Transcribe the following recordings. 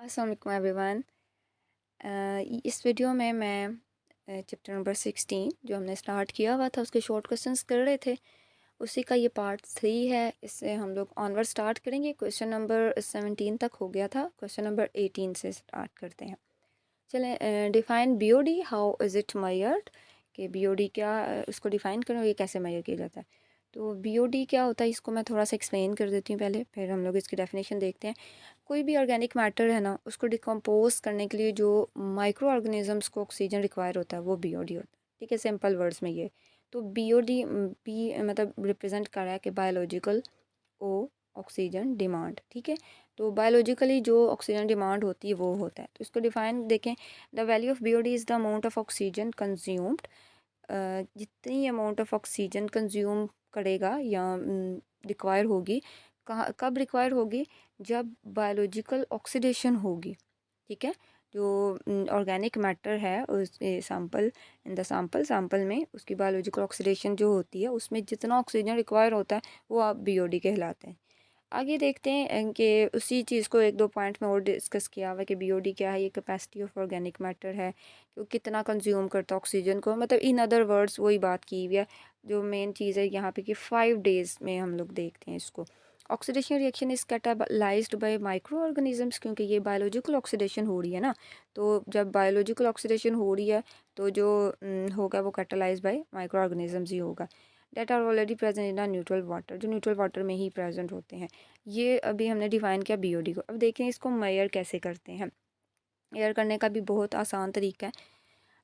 अस्सलाम वालेकुम एवरीवन। इस वीडियो में मैं चैप्टर नंबर 16 जो हमने स्टार्ट किया हुआ था उसके शॉर्ट क्वेश्चंस कर रहे थे, उसी का ये पार्ट 3 है। इससे हम लोग ऑनवर्ड स्टार्ट करेंगे। क्वेश्चन नंबर 17 तक हो गया था, क्वेश्चन नंबर 18 से स्टार्ट करते हैं। चलें, define BOD, how is it measured, कि बीओडी क्या, उसको डिफ़ाइन करें और ये कैसे मेजर किया जाता है। तो बीओडी क्या होता है, इसको मैं थोड़ा सा एक्सप्लेन कर देती हूँ पहले, फिर हम लोग इसकी डेफिनेशन देखते हैं। कोई भी ऑर्गेनिक मैटर है ना, उसको डिकम्पोज करने के लिए जो माइक्रो ऑर्गेनिजम्स को ऑक्सीजन रिक्वायर होता है वो बीओडी होता है। ठीक है, सिंपल वर्ड्स में ये। तो बीओडी बी मतलब रिप्रेजेंट कर रहा है कि बायोलॉजिकल ओ ऑक्सीजन डिमांड। ठीक है, तो बायोलॉजिकली जो ऑक्सीजन डिमांड होती है वो होता है। तो इसको डिफाइन देखें, the value of BOD is the amount of oxygen consumed. जितनी अमाउंट ऑफ ऑक्सीजन कंज्यूम करेगा या रिक्वायर होगी, कहाँ कब रिक्वायर होगी, जब बायोलॉजिकल ऑक्सीडेशन होगी। ठीक है, जो ऑर्गेनिक मैटर है उस सैंपल, इन द सैंपल में उसकी बायोलॉजिकल ऑक्सीडेशन जो होती है उसमें जितना ऑक्सीजन रिक्वायर होता है वो आप बीओडी कहलाते हैं। आगे देखते हैं कि उसी चीज़ को एक दो पॉइंट में और डिस्कस किया हुआ है कि बीओडी क्या है। ये कैपेसिटी ऑफ ऑर्गेनिक मैटर है कि वो कितना कंज्यूम करता है ऑक्सीजन को, मतलब इन अदर वर्ड्स वही बात की हुई है। जो मेन चीज़ है यहाँ पे कि 5 डेज़ में हम लोग देखते हैं इसको। Oxidation reaction is catalysed bye micro organisms, क्योंकि ये बायोलॉजिकल ऑक्सीडेशन हो रही है ना। तो जब बायोलॉजिकल ऑक्सीडेशन हो रही है तो जो होगा वो कैटालाइज बाय माइक्रो ऑर्गेनिजम्स ही होगा। That are already present in a neutral water, जो न्यूट्रल वाटर में ही प्रेजेंट होते हैं। ये अभी हमने डिफाइन किया बीओडी को। अब देखें इसको मेजर कैसे करते हैं। मेजर करने का भी बहुत आसान तरीका है।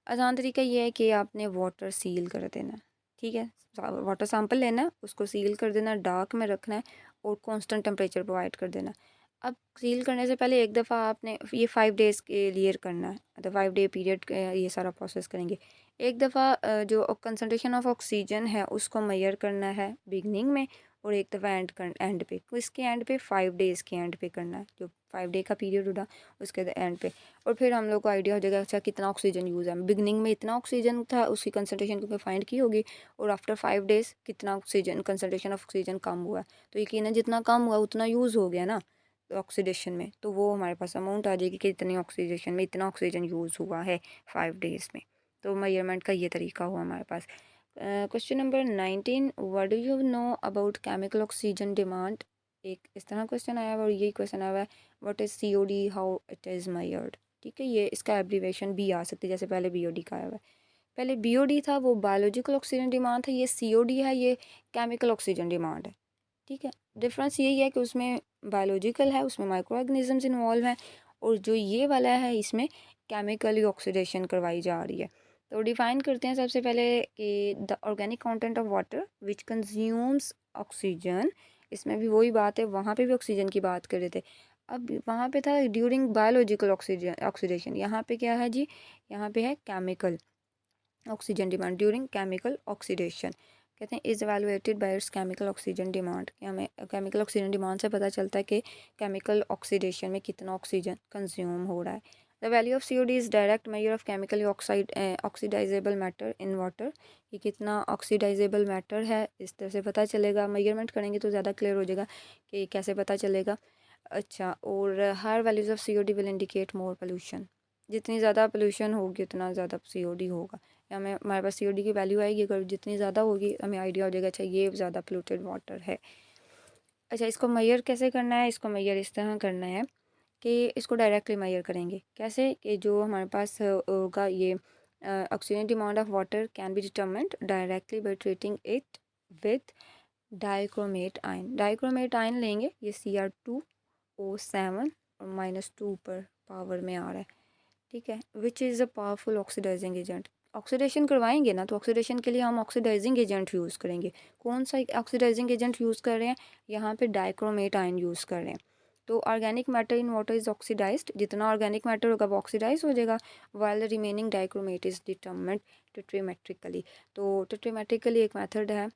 आसान तरीका ये है कि आपने वाटर सील कर देना। ठीक है, वाटर सैंपल लेना है, उसको सील कर देना, डार्क में रखना है और कांस्टेंट टेम्परेचर प्रोवाइड कर देना। अब सील करने से पहले एक दफ़ा आपने ये 5 डेज़ के लिए करना है, मतलब 5 डे पीरियड ये सारा प्रोसेस करेंगे। एक दफ़ा जो कंसनट्रेशन ऑफ ऑक्सीजन है उसको मेजर करना है बिगनिंग में, और एक दफ़ा एंड पे, इसके एंड पे 5 डेज़ के एंड पे करना है, जो 5 डे का पीरियड होगा उसके एंड पे। और फिर हम लोग को आइडिया हो जाएगा अच्छा कितना ऑक्सीजन यूज़ है। बिगनिंग में इतना ऑक्सीजन था, उसकी कंसनट्रेशन क्योंकि फाइंड की होगी, और आफ्टर 5 डेज़ कितना ऑक्सीजन, कंसनट्रेशन ऑफ ऑक्सीजन कम हुआ है। तो यकीनन जितना कम हुआ उतना यूज़ हो गया ना ऑक्सीडेशन में, तो वो हमारे पास अमाउंट आ जाएगी कि इतनी ऑक्सीडेशन में इतना ऑक्सीजन यूज़ हुआ है 5 डेज़ में। तो मेजरमेंट का ये तरीका हुआ हमारे पास। Question number 19, what do you know about chemical oxygen demand. एक इस तरह क्वेश्चन आया हुआ और यही क्वेश्चन आया हुआ है, what is COD, how it is measured. ठीक है, ये इसका एब्रीवेशन भी आ सकती है, जैसे पहले बीओडी का आया हुआ है। पहले बीओडी था वो बायोलॉजिकल ऑक्सीजन डिमांड था, ये सीओडी है, ये केमिकल ऑक्सीजन डिमांड है। ठीक है, डिफरेंस यही है कि उसमें बायोलॉजिकल है, उसमें माइक्रो ऑर्गेनिजम्स इन्वॉल्व हैं, और जो ये वाला है इसमें केमिकली ऑक्सीडेशन करवाई जा रही है। तो डिफाइन करते हैं सबसे पहले कि the organic content of water which consumes oxygen. इसमें भी वही बात है, वहाँ पे भी ऑक्सीजन की बात कर रहे थे। अब वहाँ पे था ड्यूरिंग बायोलॉजिकल ऑक्सीडेशन, यहाँ पे क्या है जी, यहाँ पे है chemical oxygen demand during chemical oxidation. कहते हैं is evaluated bye it's chemical oxygen demand, कि हमें केमिकल ऑक्सीजन डिमांड से पता चलता है कि केमिकल ऑक्सीडेशन में कितना ऑक्सीजन कंज्यूम हो रहा है। The value of COD is direct measure of chemically oxidisable matter in water, कि कितना ऑक्सीडाइजेबल मैटर है, इस तरह से पता चलेगा। मेजरमेंट करेंगे तो ज़्यादा क्लियर हो जाएगा कि कैसे पता चलेगा। अच्छा, और higher values of COD will indicate more pollution, जितनी ज़्यादा पोल्यूशन होगी उतना ज़्यादा सीओडी होगा। हमें हमारे पास सीओडी की वैल्यू आएगी, अगर जितनी ज़्यादा होगी हमें आइडिया हो जाएगा अच्छा ये ज़्यादा पोल्यूटेड वाटर है। अच्छा, इसको मेजर कैसे करना है, इसको मेजर इस तरह करना है कि इसको डायरेक्टली मेजर करेंगे। कैसे, कि जो हमारे पास होगा ये oxygen demand of water can be determined directly by treating it with dichromate ion. Dichromate ion लेंगे, ये Cr2O7 और -2 पर पावर में आ रहा है। ठीक है, which is a powerful oxidising agent. Oxidation करवाएंगे ना, तो ऑक्सीडेशन के लिए हम ऑक्सीडाइजिंग एजेंट यूज़ करेंगे। कौन सा ऑक्सीडाइजिंग एजेंट यूज़ कर रहे हैं, यहाँ पे डाइक्रोमेट आयन यूज़ कर रहे हैं। तो organic matter in water is oxidised, जितना ऑर्गेनिक मैटर होगा वो ऑक्सीडाइज हो जाएगा, while remaining dichromate is determined titrimetrically. तो टेट्रीमेट्रिकली एक मेथड है।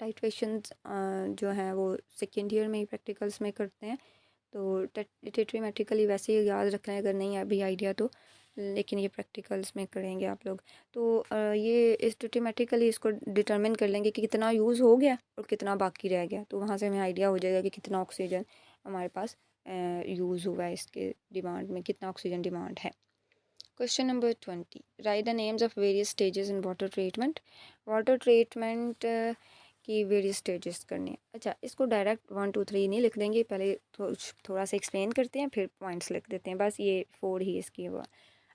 टाइट्रेशन जो है वो सेकेंड ईयर में ही प्रैक्टिकल्स में करते हैं। तो टेट्रीमेट्रिकली वैसे ही याद रखना है, अगर नहीं अभी आइडिया तो, लेकिन ये प्रैक्टिकल्स में करेंगे आप लोग। तो ये इस टेट्रीमेट्रिकली इसको डिटरमिन कर लेंगे कि कितना यूज़ हो गया और कितना बाकी रह गया, तो वहाँ से हमें आइडिया हो जाएगा कि कितना ऑक्सीजन हमारे पास यूज़ हुआ है, इसके डिमांड में कितना ऑक्सीजन डिमांड है। Question number 20, right the names of various stages in water treatment. Water treatment की वेरियस स्टेजेस करनी है। अच्छा, इसको डायरेक्ट 1 2 3 नहीं लिख देंगे, पहले थोड़ा सा एक्सप्लेन करते हैं, फिर पॉइंट्स लिख देते हैं, बस ये 4 ही इसकी हुआ।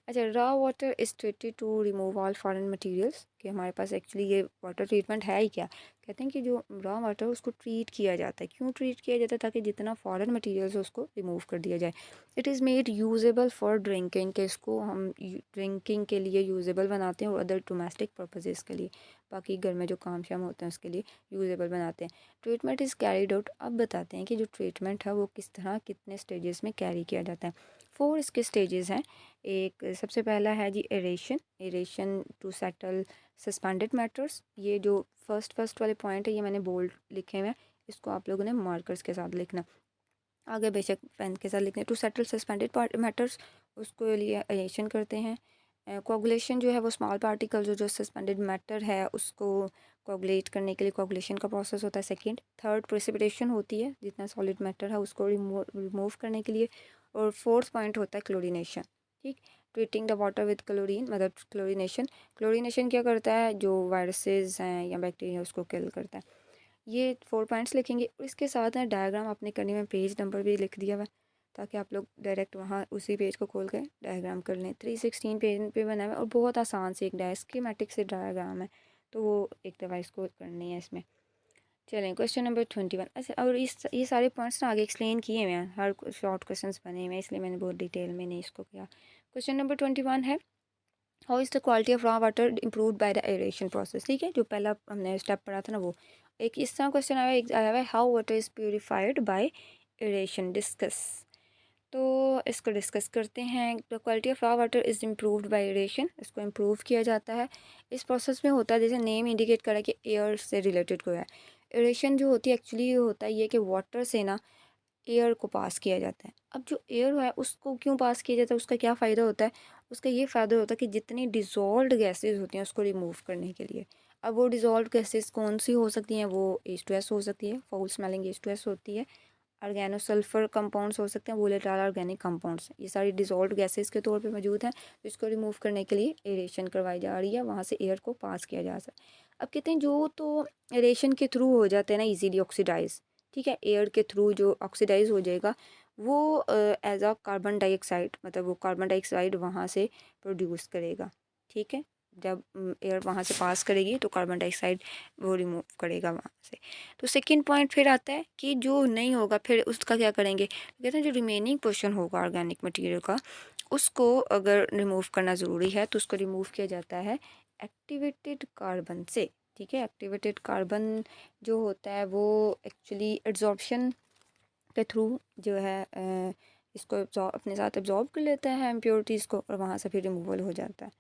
अच्छा, raw water is treated to remove all foreign materials, कि हमारे पास एक्चुअली ये वाटर ट्रीटमेंट है ही क्या, कहते हैं कि जो रॉ वाटर उसको ट्रीट किया जाता है। क्यों ट्रीट किया जाता है? ताकि जितना फॉरेन मटेरियल्स है उसको रिमूव कर दिया जाए। It is made usable for drinking, के इसको हम ड्रिंकिंग के लिए यूजेबल बनाते हैं और अदर डोमेस्टिक पर्पजेज़ के लिए, बाकी घर में जो काम शाम होते हैं उसके लिए यूजेबल बनाते हैं। ट्रीटमेंट इज़ कैरीड आउट, अब बताते हैं कि जो ट्रीटमेंट है वो किस तरह कितने स्टेजेस में कैरी किया जाता है। 4 इसके स्टेजेस हैं। एक सबसे पहला है जी aeration, aeration to settle suspended matters. ये जो फर्स्ट वाले पॉइंट है ये मैंने बोल्ड लिखे हुए हैं, इसको आप लोगों ने मार्कर्स के साथ लिखना, आगे बेशक पेन के साथ लिखना। टू सेटल सस्पेंडेड मैटर्स, उसको लिए एरेशन करते हैं। कोगुलेशन जो है वो स्मॉल पार्टिकल जो सस्पेंडेड मैटर है उसको कोगुलेट करने के लिए कोगुलेशन का प्रोसेस होता है। सेकंड, थर्ड प्रेसिपिटेशन होती है, जितना सॉलिड मैटर है उसको रिमूव करने के लिए। और फोर्थ पॉइंट होता है क्लोरीनेशन। ठीक, treating the water with chlorine, मतलब क्लोरीनेशन। क्लोरीनेशन क्या करता है? जो वायरसेस हैं या बैक्टीरिया उसको किल करता है। ये 4 पॉइंट्स लिखेंगे और इसके साथ ना डायग्राम आपने करने में पेज नंबर भी लिख दिया हुआ है, ताकि आप लोग डायरेक्ट वहाँ उसी पेज को खोल के डायग्राम कर लें। 316 पेज पे बना हुआ है और बहुत आसान से एक स्कीमेटिक से डायग्राम है, तो वो एक दफ़ा इसको करनी है इसमें। चलें, क्वेश्चन नंबर 21। अच्छा, और ये सारे पॉइंट्स ना आगे एक्सप्लेन किए हुए हैं, हर शॉर्ट क्वेश्चंस बने हुए हैं, इसलिए मैंने बहुत डिटेल में नहीं इसको किया। क्वेश्चन नंबर 21 है, how is the quality of raw water improve by the aeration process. ठीक है, जो पहला हमने स्टेप पढ़ा था ना वो। एक इस तरह क्वेश्चन आया हुआ है, how water is purified by aeration, discuss. तो इसको डिस्कस करते हैं। The quality of raw water is improved by aeration, इसको इम्प्रूव किया जाता है। इस प्रोसेस में होता है, जैसे नेम इंडिकेट करा कि एयर से रिलेटेड कोई है। एरेशन जो होती है एक्चुअली होता है ये कि वाटर से ना एयर को पास किया जाता है। अब जो एयर है उसको क्यों पास किया जाता है, उसका क्या फ़ायदा होता है? उसका ये फ़ायदा होता है कि जितनी डिज़ोल्व्ड गैसेज़ होती हैं उसको रिमूव करने के लिए। अब वो डिज़ोल्व्ड गैसेज़ कौन सी हो सकती हैं? वो H2S हो सकती है, फाउल स्मेलिंग H2S होती है। ऑर्गेनोसल्फर कंपाउंड्स हो सकते हैं, वोलेटाइल ऑर्गेनिक कंपाउंड्स, ये सारी डिज़ोल्व्ड गैसेज़ के तौर पे मौजूद हैं। तो इसको रिमूव करने के लिए एरेशन करवाई जा रही है, वहाँ से एयर को पास किया जा सकता है। अब कहते हैं जो तो एरेशन के थ्रू हो जाते हैं ना ईज़िली ऑक्सीडाइज़, ठीक है, एयर के थ्रू जो ऑक्सीडाइज़ हो जाएगा वो एज अ कार्बन डाइऑक्साइड, मतलब वो कार्बन डाइऑक्साइड वहाँ से प्रोड्यूस करेगा। ठीक है, जब एयर वहाँ से पास करेगी तो कार्बन डाइऑक्साइड वो रिमूव करेगा वहाँ से। तो सेकंड पॉइंट फिर आता है कि जो नहीं होगा फिर उसका क्या करेंगे, कहते हैं जो रिमेनिंग पोर्शन होगा ऑर्गेनिक मटेरियल का उसको अगर रिमूव करना ज़रूरी है तो उसको रिमूव किया जाता है एक्टिवेटेड कार्बन से। ठीक है, एक्टिवेटेड कार्बन जो होता है वो एक्चुअली एब्जॉर्प्शन के थ्रू जो है इसको अपने साथ एब्जॉर्ब कर लेता है इम्प्योरिटीज़ को और वहाँ से फिर रिमूवल हो जाता है।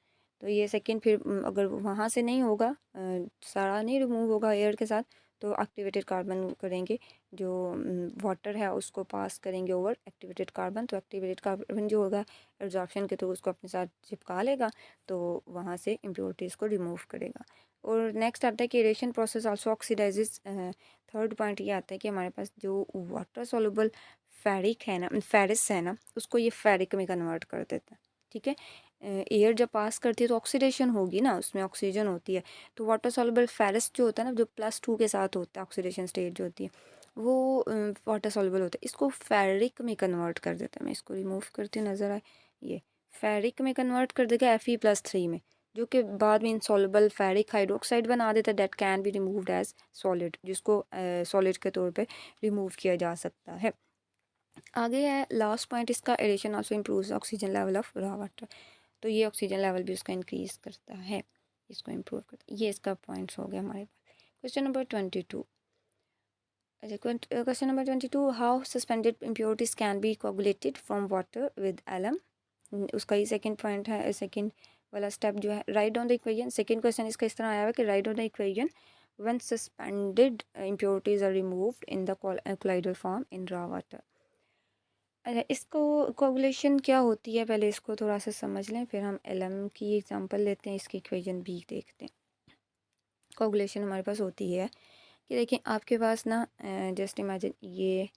तो ये सेकंड फिर अगर वहाँ से नहीं होगा, सारा नहीं रिमूव होगा एयर के साथ, तो एक्टिवेटेड कार्बन करेंगे, जो वाटर है उसको पास करेंगे ओवर एक्टिवेटेड कार्बन। तो एक्टिवेटेड कार्बन जो होगा एब्जॉर्प्शन के थ्रू उसको अपने साथ चिपका लेगा, तो वहाँ से इम्प्योरिटीज़ को रिमूव करेगा। और नेक्स्ट आता है कि aeration process also oxidises. Third point ये आता है कि हमारे पास जो वाटर सॉल्युबल फेरिक है ना, फेरिस है ना, उसको ये फेरिक में कन्वर्ट कर देता है। ठीक है, एयर जब पास करती है तो ऑक्सीडेशन होगी ना, उसमें ऑक्सीजन होती है, तो वाटर सॉल्युबल फेरिस जो होता है ना, जो +2 के साथ होता है ऑक्सीडेशन स्टेट जो होती है वो वाटर सॉल्युबल होता है, इसको फेरिक में कन्वर्ट कर देता है। मैं इसको रिमूव करती हूँ, नज़र आए, ये फेरिक में कन्वर्ट कर देगा Fe+3 में, जो कि बाद में इंसॉल्युबल फेरिक हाइड्रोक्साइड बना देता है, that can be removed as solid, जिसको सॉलिड के तौर पे रिमूव किया जा सकता है। आगे है लास्ट पॉइंट इसका, aeration also improves oxygen level of raw water. तो ये ऑक्सीजन लेवल भी उसका इंक्रीज करता है, इसको इम्प्रूव करता है। ये इसका पॉइंट्स हो गया हमारे पास। Question number 22। अच्छा, question number 22, how suspended impurities can be coagulated from water with alum. उसका ही सेकंड पॉइंट है, सेकंड वाला स्टेप जो है, write down the equation. Second question इसका इस तरह आया है कि write down the equation when suspended impurities are removed in the colloidal form in raw water। अच्छा, इसको कोगुलेशन क्या होती है पहले इसको थोड़ा सा समझ लें, फिर हम एलएम की एग्जांपल लेते हैं, इसकी इक्वेशन भी देखते हैं। कोगुलेशन हमारे पास होती है कि देखिए आपके पास ना, जस्ट इमेजिन ये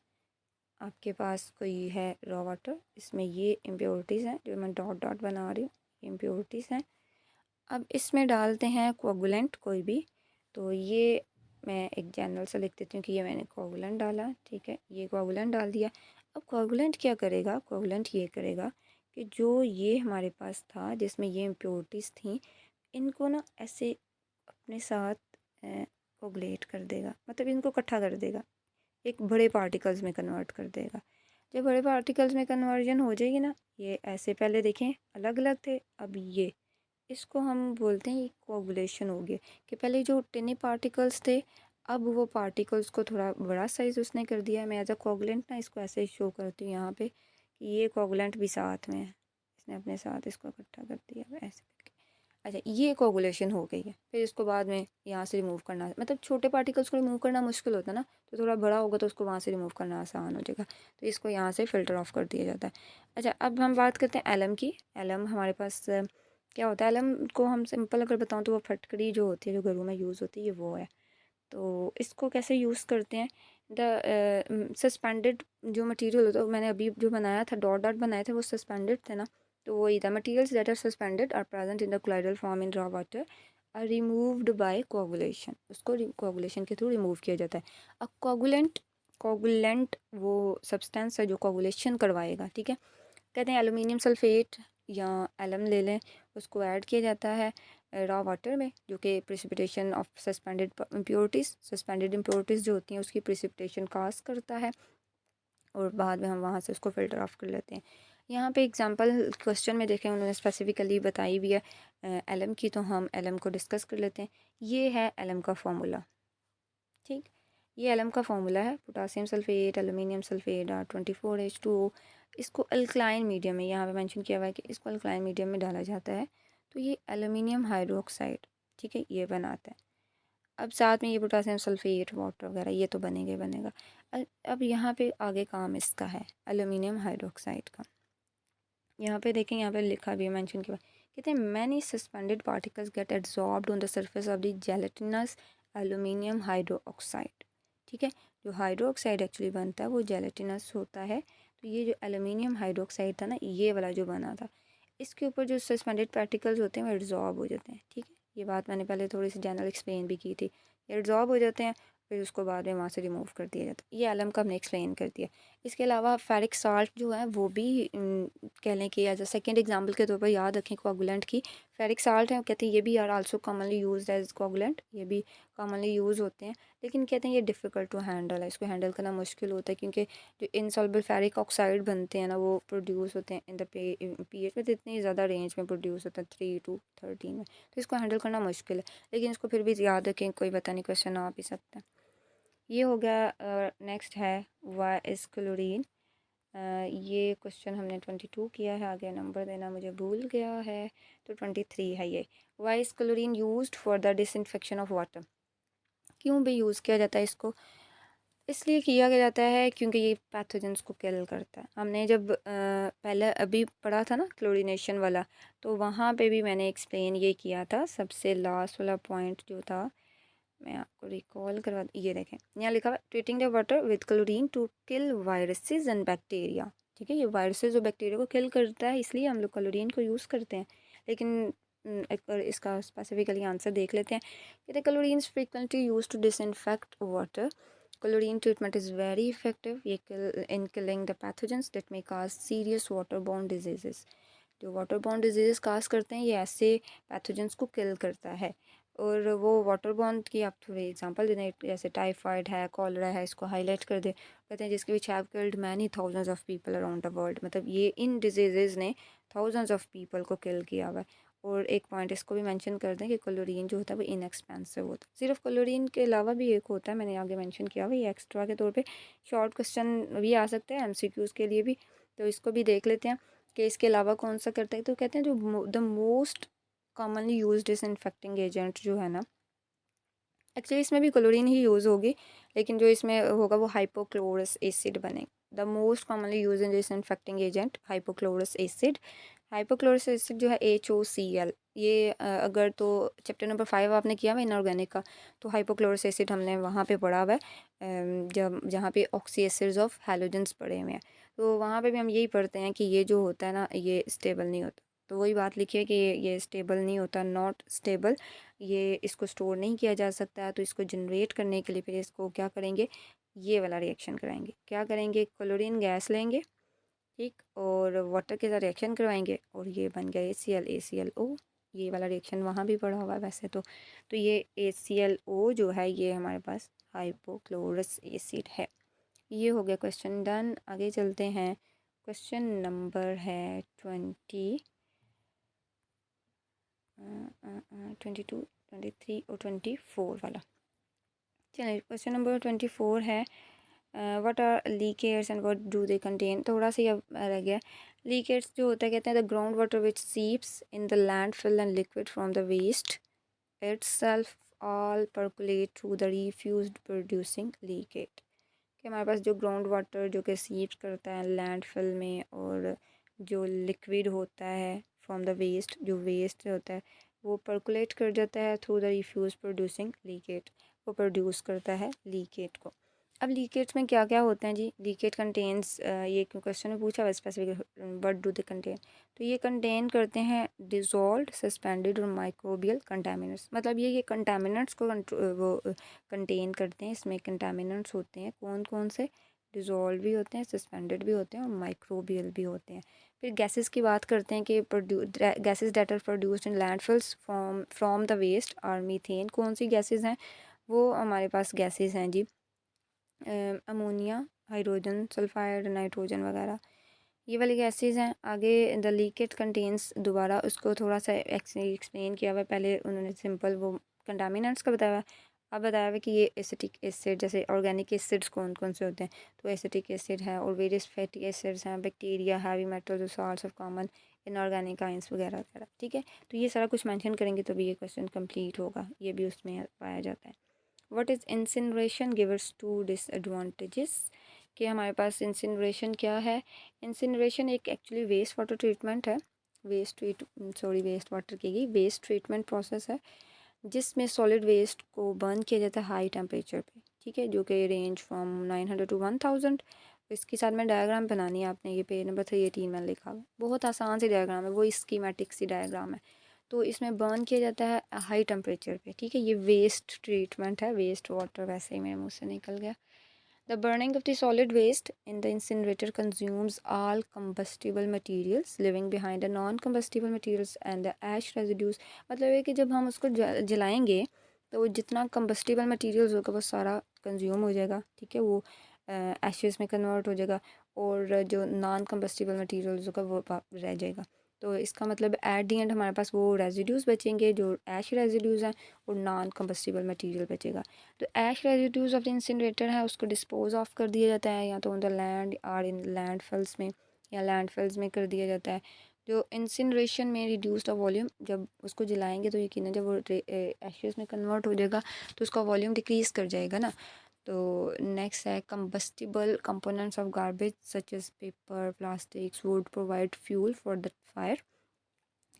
आपके पास कोई है रॉ वाटर, इसमें ये इम्प्योरिटीज़ हैं जो मैं डॉट डॉट बना रही हूँ, इम्प्योरिटीज़ हैं। अब इसमें डालते हैं कोगुलेंट कोई भी, तो ये मैं एक जनरल से लिख देती हूँ कि ये मैंने कोगुलेंट डाला, ठीक है, ये कोगुलेंट डाल दिया। अब कोगुलेंट क्या करेगा, कोगुलेंट ये करेगा कि जो ये हमारे पास था जिसमें ये इम्प्योरिटीज़ थी, इनको ना ऐसे अपने साथ कोगुलेट कर देगा, मतलब इनको इकट्ठा कर देगा, एक बड़े पार्टिकल्स में कन्वर्ट कर देगा। जब बड़े पार्टिकल्स में कन्वर्जन हो जाएगी ना, ये ऐसे पहले देखें अलग अलग थे, अब ये इसको हम बोलते हैं कोगुलेशन हो गया, कि पहले जो टिनी पार्टिकल्स थे अब वो पार्टिकल्स को थोड़ा बड़ा साइज़ उसने कर दिया। मैं एज अ कोगुलेंट ना इसको ऐसे शो करती हूँ यहाँ पे कि ये कोगुलेंट भी साथ में है, इसने अपने साथ इसको इकट्ठा कर दिया ऐसे करके। अच्छा, ये कोगुलेशन हो गई है। फिर इसको बाद में यहाँ से रिमूव करना, मतलब छोटे पार्टिकल्स को रिमूव करना मुश्किल होता है ना, तो थोड़ा बड़ा होगा तो उसको वहाँ से रिमूव करना आसान हो जाएगा, तो इसको यहाँ से फ़िल्टर ऑफ कर दिया जाता है। अच्छा, अब हम बात करते हैं एलम की। एलम हमारे पास क्या होता है, एलम को हम सिंपल अगर बताऊँ तो वो फटकड़ी जो होती है जो घरों में यूज़ होती है, ये वो है। तो इसको कैसे यूज़ करते हैं, द सस्पेंडेड जो मटेरियल होता है, मैंने अभी जो बनाया था डॉट डॉट बनाए थे वो सस्पेंडेड थे ना, तो वही था, materials that are suspended are present in the colloidal form in raw water are removed by coagulation, उसको कोगुलेशन के थ्रू रिमूव किया जाता है। अब कोगुलेंट वो सब्सटेंस है जो कोगुलेशन करवाएगा, ठीक है। कहते हैं एलुमिनियम सल्फेट या एलम ले लें, उसको ऐड किया जाता है रॉ वाटर में, जो कि प्रिसिपिटेशन ऑफ सस्पेंडेड इम्प्योरिटीज़ जो होती हैं उसकी प्रिसिपिटेशन काज करता है, और बाद में हम वहाँ से उसको फ़िल्टर ऑफ कर लेते हैं। यहाँ पे एग्जांपल क्वेश्चन में देखें उन्होंने स्पेसिफिकली बताई भी है एलम की, तो हम एलम को डिस्कस कर लेते हैं। ये है एलम का फार्मूला, ठीक, ये एलम का फार्मूला है, potassium sulphate aluminium sulphate R24H2O। इसको अल्कलाइन मीडियम में यहाँ पे मेंशन किया हुआ है कि इसको अल्कलाइन मीडियम में डाला जाता है, तो ये एलुमिनियम हाइड्रोक्साइड, ठीक है, ये बनाता है। अब साथ में ये पोटासियम सल्फेट वाटर वगैरह ये तो बनेगा ही बनेगा। अब यहाँ पे आगे काम इसका है एलुमिनियम हाइड्रोक्साइड का। यहाँ पे देखें, यहाँ पे लिखा भी है, मेंशन किया, कहते हैं many suspended particles get absorbed on the surface of the gelatinous aluminium hydroxide, ठीक है। जो हाइड्रोक्साइड एक्चुअली बनता है वो जेलेटिनस होता है, तो ये जो एलुमिनियम हाइड्रोक्साइड था ना, ये वाला जो बना था, इसके ऊपर जो सस्पेंडेड पार्टिकल्स होते हैं वो एब्जॉर्ब हो जाते हैं, ठीक है। ये बात मैंने पहले थोड़ी सी जनरल एक्सप्लेन भी की थी, ये एब्जॉर्ब हो जाते हैं, फिर उसको बाद में वहाँ से रिमूव कर दिया जाता है। ये एलम का हमने एक्सप्लेन कर दिया। इसके अलावा फेरिक साल्ट जो है वो भी कह लें कि एज अ सेकेंड एग्जांपल के तौर पर याद रखें कोगुलेंट की, फेरिक साल्ट है, कहते हैं ये भी are also commonly used as coagulant, ये भी कॉमनली यूज़ होते हैं, लेकिन कहते हैं ये डिफ़िकल्ट टू हैंडल है, इसको हैंडल करना मुश्किल होता है, क्योंकि जो इनसॉल्युबल फेरिक ऑक्साइड बनते हैं ना वो प्रोड्यूस होते हैं इन द पीएच में, इतनी ज़्यादा रेंज में प्रोड्यूस होता है 3 to 13 में, तो इसको हैंडल करना मुश्किल है, लेकिन इसको फिर भी याद रखें, कोई पता नहीं क्वेश्चन आ भी सकता है। ये हो गया। नेक्स्ट है वाई इज़ क्लोरीन। ये क्वेश्चन हमने 22 किया है, आगे नंबर देना मुझे भूल गया है, तो 23 है ये। Why is chlorine used for the disinfection of water, क्यों भी यूज़ किया जाता है इसको, इसलिए किया गया जाता है क्योंकि ये पैथोजेंस को किल करता है। हमने जब पहले अभी पढ़ा था ना क्लोरीनेशन वाला, तो वहाँ पे भी मैंने एक्सप्लेन ये किया था, सबसे लास्ट वाला पॉइंट जो था मैं आपको रिकॉल करवा, ये देखें यहाँ लिखा हुआ treating the water with chlorine to kill viruses and bacteria, ठीक है, ये वायरसेस और बैक्टीरिया को किल करता है, इसलिए हम लोग क्लोरीन को यूज़ करते हैं। लेकिन एक बार इसका स्पेसिफिकली आंसर देख लेते हैं। कहते हैं chlorine is frequently use to disinfect water, chlorine treatment is very effective ये in killing the pathogens that may cause serious water borne diseases, जो वाटर बॉर्न डिजीज़ काज करते हैं ये ऐसे पैथोजेंस को किल करता है। और वो वाटर बॉर्न की आप थोड़ी एग्जांपल दे दें, जैसे टाइफाइड है, कॉलरा है, इसको हाईलाइट कर दें, कहते हैं जिसके which have killed many thousands of people around the world, मतलब ये इन डिजीज़ ने थाउजेंड्स ऑफ पीपल को किल किया हुआ है। और एक पॉइंट इसको भी मेंशन कर दें कि क्लोरीन जो होता है वो इनएक्सपेंसिव होता है। सिर्फ क्लोरीन के अलावा भी एक होता है, मैंने आगे मेंशन किया हुआ, ये एक्स्ट्रा के तौर पे शॉर्ट क्वेश्चन भी आ सकते हैं एमसीक्यूज़ के लिए भी, तो इसको भी देख लेते हैं कि इसके अलावा कौन सा करता है। तो कहते हैं जो the most commonly use disinfecting agent जो है ना, एक्चुअली इसमें भी क्लोरीन ही यूज़ होगी, लेकिन जो इसमें होगा वो हाइपोक्लोरस एसिड बनेगा। The most commonly use in disinfecting agent hypochlorous acid, hypochlorous acid जो है HOCl, ये अगर तो चैप्टर नंबर 5 आपने किया हुआ इनऑर्गेनिक का, तो हाइपोक्लोरस एसिड हमने वहाँ पे पढ़ा हुआ है, जब जहाँ पे ऑक्सी एसिड्स ऑफ हैलोजेंस पढ़े हुए हैं, तो वहाँ पे भी हम यही पढ़ते हैं कि ये जो होता है ना, ये स्टेबल नहीं होता। तो वही बात लिखी है कि ये स्टेबल नहीं होता, नॉट स्टेबल, ये इसको स्टोर नहीं किया जा सकता। तो इसको जनरेट करने के लिए फिर इसको क्या करेंगे, ये वाला रिएक्शन कराएंगे। क्या करेंगे, क्लोरीन गैस लेंगे, ठीक, और वाटर के साथ रिएक्शन करवाएंगे, और ये बन गया ACl ये वाला रिएक्शन वहाँ भी पढ़ा हुआ है वैसे तो ये AClO जो है ये हमारे पास हाइपोक्लोरस एसिड है। ये हो गया क्वेश्चन डन। आगे चलते हैं, क्वेश्चन नंबर है 22, 23 और 24 वाला। चलिए क्वेश्चन नंबर 24 है, what are leachates and what do they contain. थोड़ा सा ये रह गया। लीकेट्स जो होता है, कहते हैं the ground water which seeps in the landfill and liquid from the waste itself all percolate through the refused producing leachate। कि हमारे पास जो ग्राउंड वाटर जो कि सीप करता है लैंडफिल में, और जो लिक्विड होता है फ्रॉम द वेस्ट, जो वेस्ट होता है वो पर्कुलेट कर जाता है थ्रू द रिफ्यूज प्रोड्यूसिंग लीकेट, वो प्रोड्यूस करता है लीकेट को। अब लीकेट्स में क्या क्या होते हैं जी, लीकेट कंटेन्स, ये क्वेश्चन में पूछा हुआ specific, what do they contain. तो ये कंटेन करते हैं डिज़ोल्व्ड, सस्पेंडेड और माइक्रोबियल कंटामिनेंट्स। मतलब ये कंटामिनेंट्स को वो कंटेन करते हैं। इसमें कंटामिनेंट्स होते हैं कौन कौन से, डिज़ोल्व भी होते हैं, सस्पेंडेड भी होते हैं और माइक्रोबियल भी होते हैं। फिर गैसेस की बात करते हैं कि gases that are produced in landfills from the waste are methane. कौन सी गैसेस हैं, वो हमारे पास गैसेस हैं जी, अमोनिया, हाइड्रोजन सल्फाइड, नाइट्रोजन वगैरह, ये वाली गैसेस हैं। आगे द लीकेट कंटेन्स, दोबारा उसको थोड़ा सा एक्सप्लेन किया हुआ है। पहले उन्होंने सिंपल वो कंटामिनेंट्स का बताया हुआ है, अब बताया हुआ है कि ये एसिटिक एसिड, जैसे ऑर्गेनिक एसिड्स कौन कौन से होते हैं, तो एसिटिक एसिड है, और वेरियस फैटी एसिड्स हैं, बैक्टीरिया, हैवी मेटल्स और salts of common inorganic ions वगैरह वगैरह। ठीक है, तो ये सारा कुछ मेंशन करेंगे तभी ये क्वेश्चन कंप्लीट होगा, ये भी उसमें पाया जाता है। What is incineration gives two disadvantages. कि हमारे पास इंसिनरेशन क्या है, इंसिनरेशन एक एक्चुअली वेस्ट वाटर ट्रीटमेंट है, वेस्ट वाटर की वेस्ट ट्रीटमेंट प्रोसेस है, जिसमें सॉलिड वेस्ट को बर्न किया जाता है हाई टेम्परेचर पे। ठीक है, जो कि रेंज फ्रॉम 900 to 1000। इसके साथ में डायग्राम बनानी है आपने, ये पेज नंबर 318 में लिखा हुआ, बहुत आसान सी डायग्राम है, वो स्कीमेटिक सी डायग्राम है। तो इसमें बर्न किया जाता है हाई टेम्परेचर पे। ठीक है, ये वेस्ट ट्रीटमेंट है, वेस्ट वाटर, वैसे ही मेरे मुँह से निकल गया। The burning of the solid waste in the incinerator consumes all combustible materials leaving behind the non-combustible materials and the ash residues। मतलब है कि जब हम उसको जलाएंगे तो जितना combustible materials होगा वो सारा कंज्यूम हो जाएगा। ठीक है, वो एशेस में कन्वर्ट हो जाएगा, और जो नॉन combustible materials होगा वो रह जाएगा। तो इसका मतलब एट दी एंड हमारे पास वो रेजिड्यूज़ बचेंगे, जो ऐश रेजिड्यूज़ हैं, और नॉन कंबस्टिबल मटेरियल बचेगा। तो ऐश रेजिड्यूज़ ऑफ द इंसिनरेटर है, उसको डिस्पोज ऑफ कर दिया जाता है, या तो ऑन द लैंड और इन लैंडफिल्स में, या लैंडफिल्स में कर दिया जाता है। जो इंसिनरेशन में रिड्यूस्ड ऑफ वॉल्यूम, जब उसको जलाएंगे तो यकीनन जब वो एशेस में कन्वर्ट हो जाएगा तो उसका वॉल्यूम डिक्रीज़ कर जाएगा ना। तो नेक्स्ट है combustible components of garbage such as paper, plastics, wood provide fuel for the fire.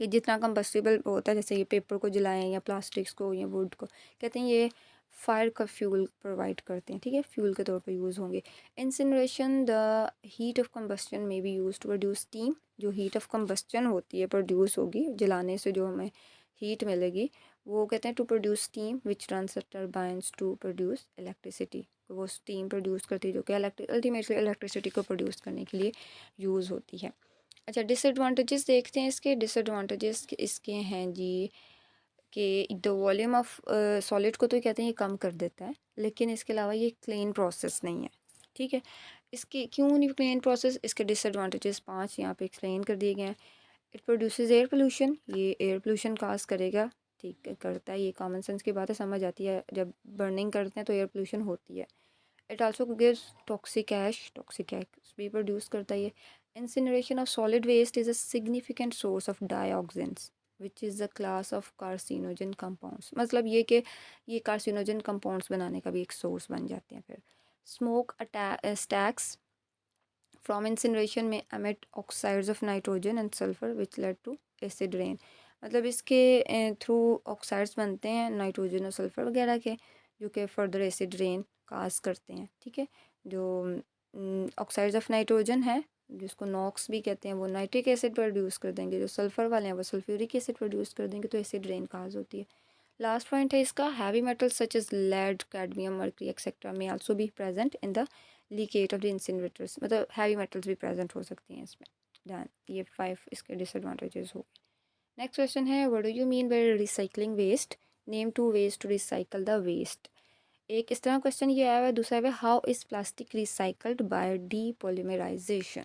ये जितना कंबस्टिबल होता है, जैसे ये पेपर को जलाएं या प्लास्टिक्स को या वुड को, कहते हैं ये फायर का फ्यूल प्रोवाइड करते हैं। ठीक है, फ्यूल के तौर पे यूज़ होंगे। Incineration, the heat of combustion may be use to produce steam. जो हीट ऑफ कंबस्टन होती है, प्रोड्यूस होगी जलाने से, जो हमें हीट मिलेगी, वो कहते हैं to produce steam which runs turbines to produce electricity. वो स्टीम प्रोड्यूस करती है जो कि अल्टीमेटली इलेक्ट्रिसिटी को प्रोड्यूस करने के लिए यूज़ होती है। अच्छा, डिसएडवांटेजेस देखते हैं इसके। डिसएडवांटेजेस इसके हैं जी कि द वॉल्यूम ऑफ सॉलिड को तो कहते हैं ये कम कर देता है, लेकिन इसके अलावा ये क्लीन प्रोसेस नहीं है। ठीक है, इसके क्यों नहीं क्लीन प्रोसेस, इसके डिसएडवांटेजेस 5 यहाँ पे एक्सप्लेन कर दिए गए हैं। इट प्रोड्यूसेस एयर पोल्यूशन, ये एयर पोल्यूशन काज करेगा। ठीक है, करता है, ये कॉमन सेंस की बात है, समझ आती है, जब बर्निंग करते हैं तो एयर पोल्यूशन होती है। It also gives toxic ash भी प्रोड्यूस करता है ये। Incineration of solid waste is a significant source of dioxins which is a class of carcinogen compounds. मतलब ये कि ये कार्सिनोजन कंपाउंड्स बनाने का भी एक सोर्स बन जाते हैं। फिर स्मोक स्टैक्स फ्रॉम इंसिनरेशन में emit oxides of nitrogen and sulphur which lead to acid rain. मतलब इसके थ्रू ऑक्साइड्स बनते हैं नाइट्रोजन और सल्फ़र वगैरह के, जो कि फर्दर एसिड रेन काज करते हैं। ठीक है, जो ऑक्साइड्स ऑफ नाइट्रोजन है जिसको नॉक्स भी कहते हैं, वो नाइट्रिक एसिड प्रोड्यूस कर देंगे, जो सल्फ़र वाले हैं वो सल्फ्यूरिक एसिड प्रोड्यूस कर देंगे, तो एसिड रेन काज होती है। लास्ट पॉइंट है इसका, heavy metals such as lead, cadmium, mercury etcetera may also be present in the leachate of the incinerators. मतलब हैवी मेटल्स भी प्रेजेंट हो सकती हैं इसमें। डन, ये 5 इसके डिसएडवांटेजेस हो गए। नेक्स्ट क्वेश्चन है, what do you mean by recycling waste, name 2 ways to recycle the waste. एक इस तरह क्वेश्चन ये आया हुआ है, दूसरा है how is plastic recycled by depolymerisation.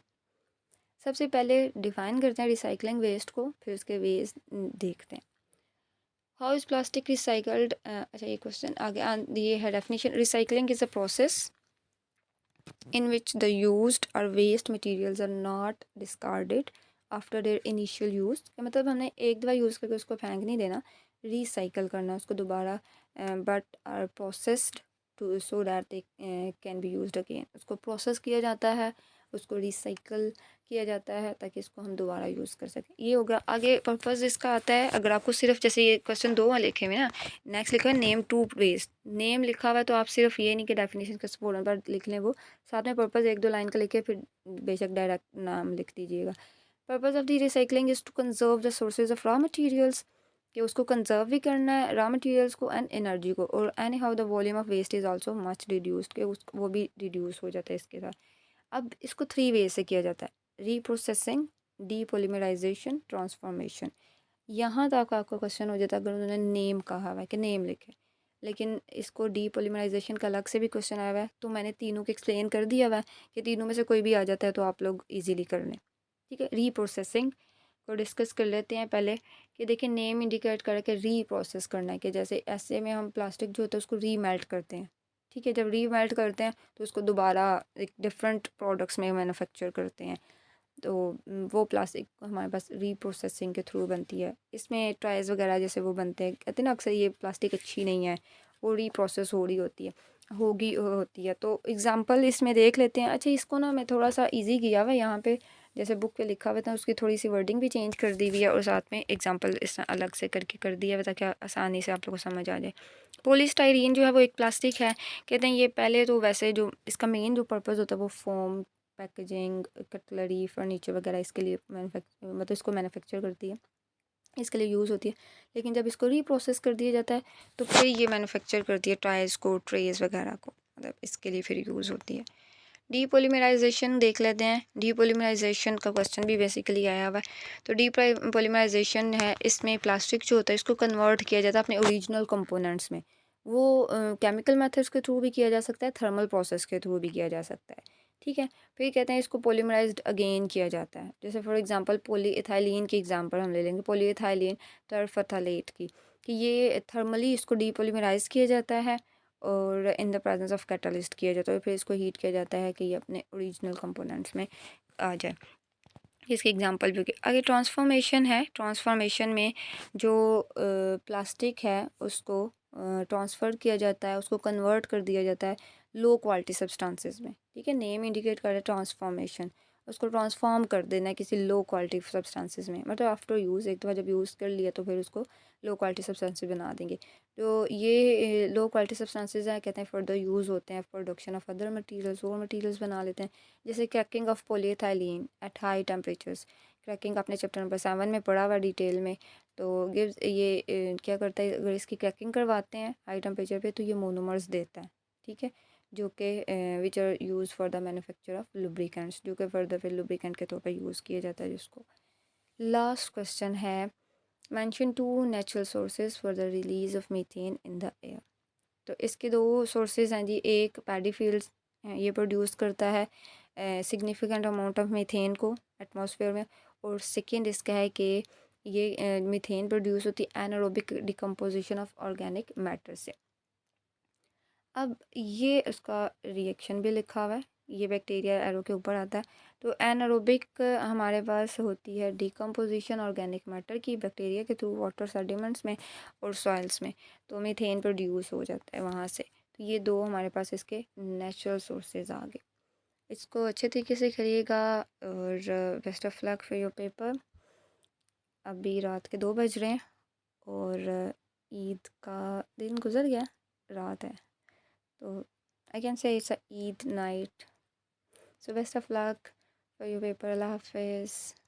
सबसे पहले डिफाइन करते हैं रिसाइकलिंग वेस्ट को, फिर उसके वेज देखते हैं। हाउ इज़ प्लास्टिक रिसाइकल्ड, अच्छा ये क्वेश्चन आगे ये है definition, recycling is a process in which the used or waste materials are not discarded after their initial use। मतलब हमने एक दफ़ा यूज़ करके उसको फेंक नहीं देना, रिसाइकल करना उसको दोबारा, but are processed to so that they can be used again. उसको प्रोसेस किया जाता है, उसको रिसाइकल किया जाता है ताकि इसको हम दोबारा यूज़ कर सकें। ये होगा आगे पर्पज़ इसका आता है। अगर आपको सिर्फ जैसे ये क्वेश्चन 2 में लिखे हुए ना, नेक्स्ट लिखा है नेम 2 वेस्ट, नेम लिखा हुआ है तो आप सिर्फ ये नहीं कि डेफिनेशन का सपोर्ट पर लिख लें, वो साथ में पर्पज़ 1-2 लाइन का लिखे, फिर बेशक डायरेक्ट नाम लिख दीजिएगा। Purpose of the recycling is to conserve the sources of raw materials, कि उसको कंजर्व भी करना है रॉ मटेरियल्स को एंड एनर्जी को, और anyhow the volume of waste is also much reduced, कि उस वो भी रिड्यूस हो जाता है इसके साथ। अब इसको 3 वे से किया जाता है, रीप्रोसेसिंग, डीपॉलीमराइजेशन, ट्रांसफॉर्मेशन। यहाँ तक आपका क्वेश्चन हो जाता है अगर उन्होंने नेम कहा हुआ है कि नेम लिखे, लेकिन इसको डीपॉलीमराइजेशन का अलग से भी क्वेश्चन आया हुआ है, तो मैंने तीनों को एक्सप्लेन कर दिया हुआ है कि तीनों में से कोई भी आ जाता है तो आप लोग इजीली कर लें। ठीक है, रीप्रोसेसिंग को डिस्कस कर लेते हैं पहले, कि देखिए नेम इंडिकेट करके री प्रोसेस करना है, कि जैसे ऐसे में हम प्लास्टिक जो होता है उसको रीमेल्ट करते हैं। ठीक है, जब रीमेल्ट करते हैं तो उसको दोबारा एक डिफरेंट प्रोडक्ट्स में मैन्युफैक्चर करते हैं, तो वो प्लास्टिक हमारे पास रीप्रोसेसिंग के थ्रू बनती है। इसमें टॉयज़ वगैरह जैसे वो बनते हैं, कहते हैं ना अक्सर ये प्लास्टिक अच्छी नहीं है, वो रीप्रोसेस हो रही होती है। तो एग्ज़ाम्पल इसमें देख लेते हैं। अच्छा, इसको ना मैं थोड़ा सा इजी किया हुआ है यहाँ पे, जैसे बुक पे लिखा हुआ था उसकी थोड़ी सी वर्डिंग भी चेंज कर दी हुई है, और साथ में एग्जांपल इस अलग से करके कर दिया हुआ ताकि आसानी से आप लोगों को समझ आ जाए। पॉलीस्टाइरीन जो है वो एक प्लास्टिक है। कहते हैं ये पहले तो वैसे जो इसका मेन जो पर्पज़ होता है वो फोम, पैकेजिंग, कटलरी, फर्नीचर वगैरह इसके लिए मतलब इसको मैन्युफैक्चर करती है, इसके लिए यूज़ होती है। लेकिन जब इसको रीप्रोसेस कर दिया जाता है तो फिर ये मैन्युफैक्चर करती है टॉयज़ को, ट्रेज़ वगैरह को, मतलब इसके लिए फिर यूज़ होती है। डीपॉलीमराइजेशन देख लेते हैं। डीपॉलीमराइजेशन का क्वेश्चन भी बेसिकली आया हुआ है। तो डीपॉलीमराइजेशन है, इसमें प्लास्टिक जो होता है इसको कन्वर्ट किया जाता है अपने ओरिजिनल कंपोनेंट्स में। वो केमिकल मेथड्स के थ्रू भी किया जा सकता है, थर्मल प्रोसेस के थ्रू भी किया जा सकता है। ठीक है, फिर कहते हैं इसको पॉलीमराइज्ड अगेन किया जाता है। जैसे फॉर एग्जांपल पॉलीइथाइलिन की एग्जांपल हम ले लेंगे, पॉलीइथाइलिन टरफथलेट की, कि ये थर्मली इसको डीपॉलीमराइज किया जाता है और in the presence of catalyst किया जाता है, फिर इसको हीट किया जाता है कि ये अपने ओरिजिनल कंपोनेंट्स में आ जाए। इसके एग्जांपल भी आगे ट्रांसफॉर्मेशन है। ट्रांसफॉर्मेशन में जो प्लास्टिक है उसको ट्रांसफ़र किया जाता है, उसको कन्वर्ट कर दिया जाता है लो क्वालिटी सब्सटेंसेस में। ठीक है, नेम इंडिकेट कर रहा है ट्रांसफॉर्मेशन, उसको ट्रांसफॉर्म कर देना है किसी लो क्वालिटी सब्सटेंसेस में, मतलब आफ्टर यूज़ एक दफ़ा जब यूज़ कर लिया तो फिर उसको लो क्वालिटी सब्सटेंसेस बना देंगे। तो ये लो क्वालिटी सब्सटेंसेस हैं, कहते हैं फर्दर यूज़ होते हैं प्रोडक्शन ऑफ अदर मटीरियल्स, और मटीरियल्स बना लेते हैं। जैसे cracking of polyethylene at high temperatures, cracking आपने चैप्टर नंबर 7 में पढ़ा हुआ डिटेल में। तो गिव्स ये क्या करता है, अगर इसकी क्रैकिंग करवाते हैं हाई टेम्परेचर पे तो ये मोनोमर्स देता है। ठीक है, जो कि which are use for the manufacture of lubricants, जो कि फर्दर फिर लुब्रिकेंट के तौर पर यूज़ किया जाता है जिसको। लास्ट क्वेश्चन है, mention 2 natural sources for the release of methane in the air. तो इसके 2 सोर्सेज हैं जी, एक पैडी फील्ड्स हैं, ये प्रोड्यूस करता है सिग्निफिकेंट अमाउंट ऑफ मीथेन को एटमॉस्फेयर में, और सेकेंड इसका है कि ये मीथेन प्रोड्यूस होती है anaerobic decomposition of organic matter से। अब ये उसका रिएक्शन भी लिखा हुआ है, ये बैक्टीरिया एरो के ऊपर आता है। तो एनारोबिक हमारे पास होती है डिकम्पोजिशन ऑर्गेनिक मैटर की बैक्टीरिया के थ्रू वाटर सेडिमेंट्स में और सॉइल्स में, तो मीथेन प्रोड्यूस हो जाता है वहाँ से। तो ये 2 हमारे पास इसके नेचुरल सोर्सेज आ गए। इसको अच्छे तरीके से करिएगा और best of luck for your paper. अभी रात के 2 बज रहे हैं और ईद का दिन गुज़र गया, रात है। तो I can say it's a Eid night. So best of luck for your paper. अल्लाह हाफ़िज़।